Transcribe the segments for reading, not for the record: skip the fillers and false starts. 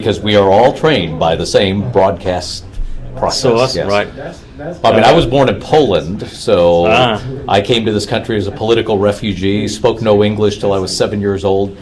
because we are all trained by the same broadcast process. Source, yes. right. I mean, I was born in Poland, so I came to this country as a political refugee, spoke no English till I was 7 years old,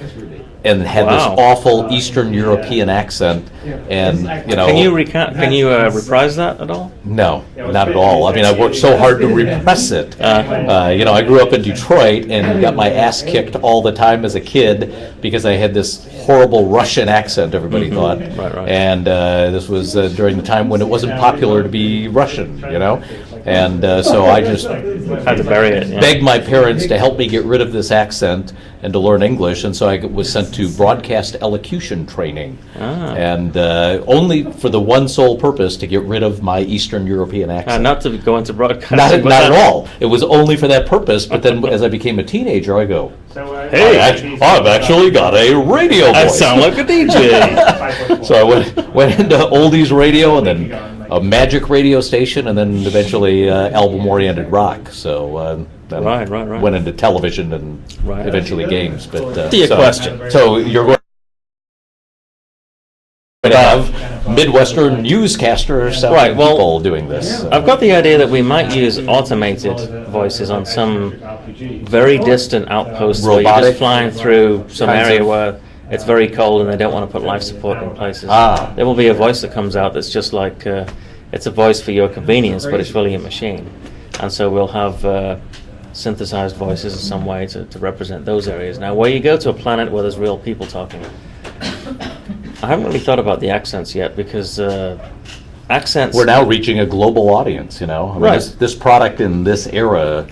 and had this awful Eastern European accent. And, you know... Can you reprise that at all? No, not at all. I mean, I worked so hard to repress it. You know, I grew up in Detroit and got my ass kicked all the time as a kid because I had this horrible Russian accent, everybody thought. Right. And this was during the time when it wasn't popular to be Russian, you know? And so I just had to bury it. Begged my parents to help me get rid of this accent and to learn English, and so I was sent to broadcast elocution training, and only for the one sole purpose to get rid of my Eastern European accent. Not to go into broadcasting. Not at all. It was only for that purpose. But then, as I became a teenager, I go, "Hey, I've actually got a radio voice. I sound like a DJ." So I went into oldies radio, and then a magic radio station, and then eventually album-oriented rock. So then right. went into television and eventually games. But to your question, so you're going to have Midwestern newscasters, people doing this. I've got the idea that we might use automated voices on some very distant outposts where you're just flying through some area where it's very cold and they don't want to put life support in places. There will be a voice that comes out that's just like, it's a voice for your convenience, but it's really a machine. And so we'll have synthesized voices in some way to represent those areas. Now, where you go to a planet where there's real people talking, I haven't really thought about the accents yet, because accents... We're now reaching a global audience, you know? I mean, this product in this era,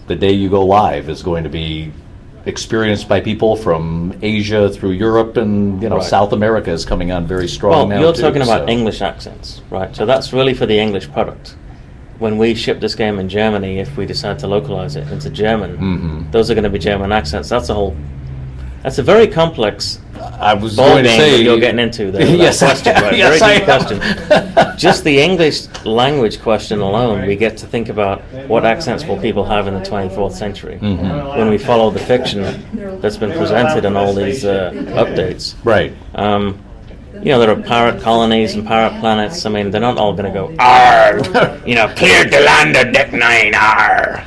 the day you go live, is going to be experienced by people from Asia through Europe, and South America is coming on very strong now. Well, you're talking about English accents, right? So that's really for the English product. When we ship this game in Germany, if we decide to localize it into German, those are going to be German accents. That's a very complex ball game that you're getting into there. Yes, question, right? Yes, very deep question. Just the English language question alone, we get to think about what accents will people have in the 24th century when we follow the fiction that's been presented in all these updates. Right. There are pirate colonies and pirate planets. I mean, they're not all going to go, "Arr!" Cleared the land of Deck 9, arr!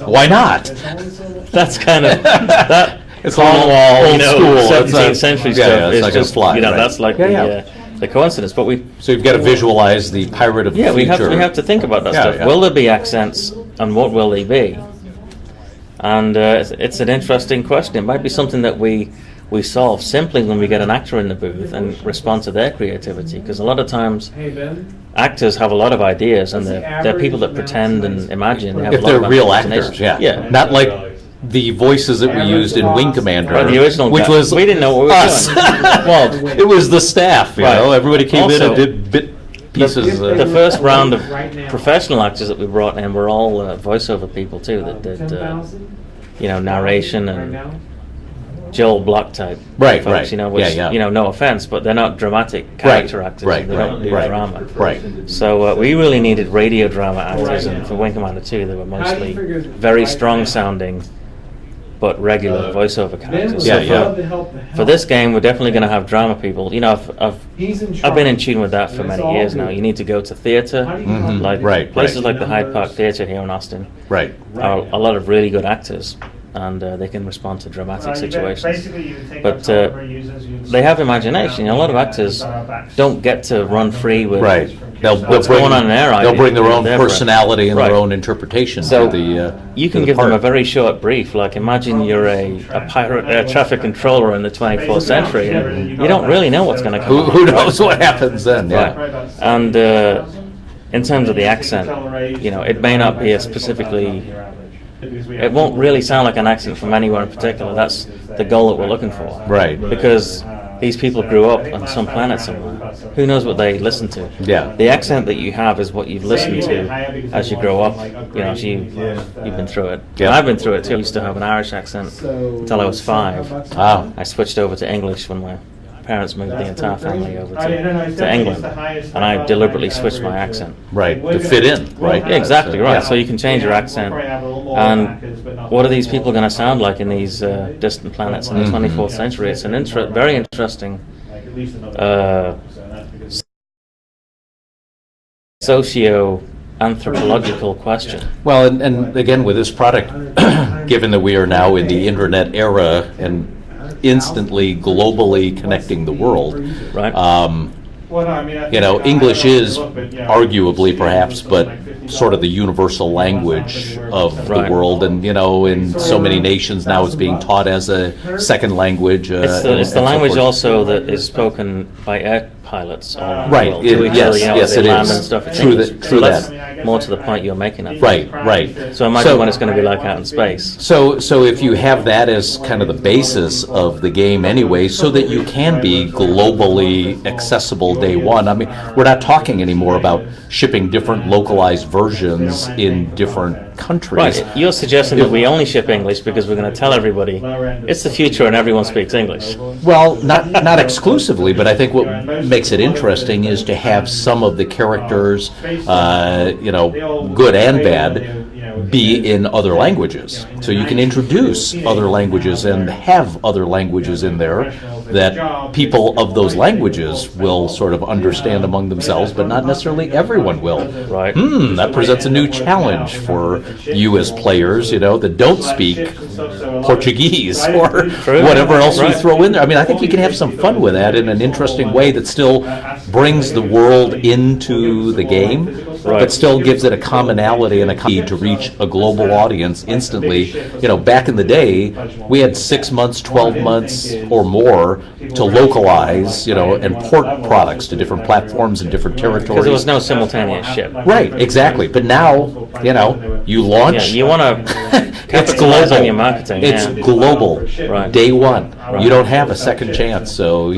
Why not? That's kind of that. It's Cornwall, old school, 17th century stuff. It's just fly. That's like the coincidence. But so you've got to visualize the pirate of the future. we have to think about that stuff. Yeah. Will there be accents, and what will they be? And it's an interesting question. It might be something that we solve simply when we get an actor in the booth and respond to their creativity, because a lot of times actors have a lot of ideas, and they're people that pretend and imagine. They have if they're real actors, not like the voices that we used in Wing Commander, the original, which was we didn't know what we were doing. Well, it was the staff. You know, everybody came in and did bit pieces. The first round of professional actors that we brought in were all voiceover people too, that did narration and Joel Block type folks, no offense, but they're not dramatic character actors. They don't do drama. So we really needed radio drama actors, and for Wing Commander 2, they were mostly very strong sounding, but regular voiceover characters. For this game, we're definitely going to have drama people. I've been in tune with that for many years now. You need to go to theater, places like the Hyde Park Theater here in Austin. Are a lot of really good actors, and they can respond to dramatic situations. But they have imagination. A lot of actors don't get to run free with what's going on in their idea. They'll bring their own personality and their own interpretation to the you can give them a very short brief, like imagine you're a pirate air traffic controller in the 24th century, and you don't really know what's going to come. Who knows what happens then? And in terms of the accent, it may not be it won't really sound like an accent from anywhere in particular. That's the goal that we're looking for. Because these people grew up on some planet somewhere. Who knows what they listen to? The accent that you have is what you've listened to as you grow up. As you've been through it. I've been through it too. I used to have an Irish accent until I was 5. I switched over to English when my parents moved the entire family over to England, and I deliberately switched my accent. To fit in, exactly, So you can change your accent, and what are these people going to sound like in these distant planets in the 24th century? It's an very interesting socio-anthropological question. Well, and again, with this product, given that we are now in the internet era and instantly globally connecting the world, right? English is arguably perhaps, but sort of the universal language of the world, and in so many nations now it's being taught as a second language. It's the language also that is spoken by air pilots all around right. the world. Yes, it is. And stuff. True that. More to the point you're making. Right. So imagine what it's going to be like out in space. So if you have that as kind of the basis of the game anyway, so that you can be globally accessible day one. I mean, we're not talking anymore about shipping different localized versions in different countries. Right. You're suggesting that we only ship English because we're going to tell everybody it's the future and everyone speaks English. Well, not exclusively, but I think what makes it interesting is to have some of the characters, good and bad, be in other languages. So you can introduce other languages and have other languages in there that people of those languages will sort of understand among themselves, but not necessarily everyone will. Right. That presents a new challenge for you as players, that don't speak Portuguese or whatever else you throw in there. I mean, I think you can have some fun with that in an interesting way that still brings the world into the game, but still gives it a commonality and a key to reach a global audience instantly. Back in the day, we had 6 months, 12 months or more to localize, and port products to different platforms and different territories. Because there was no simultaneous ship. Right, exactly. But now, you launch. Yeah, you want to capitalize on your marketing. It's global. Right. Day one. Right. You don't have a second chance. So,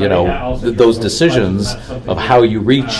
those decisions of how you reach,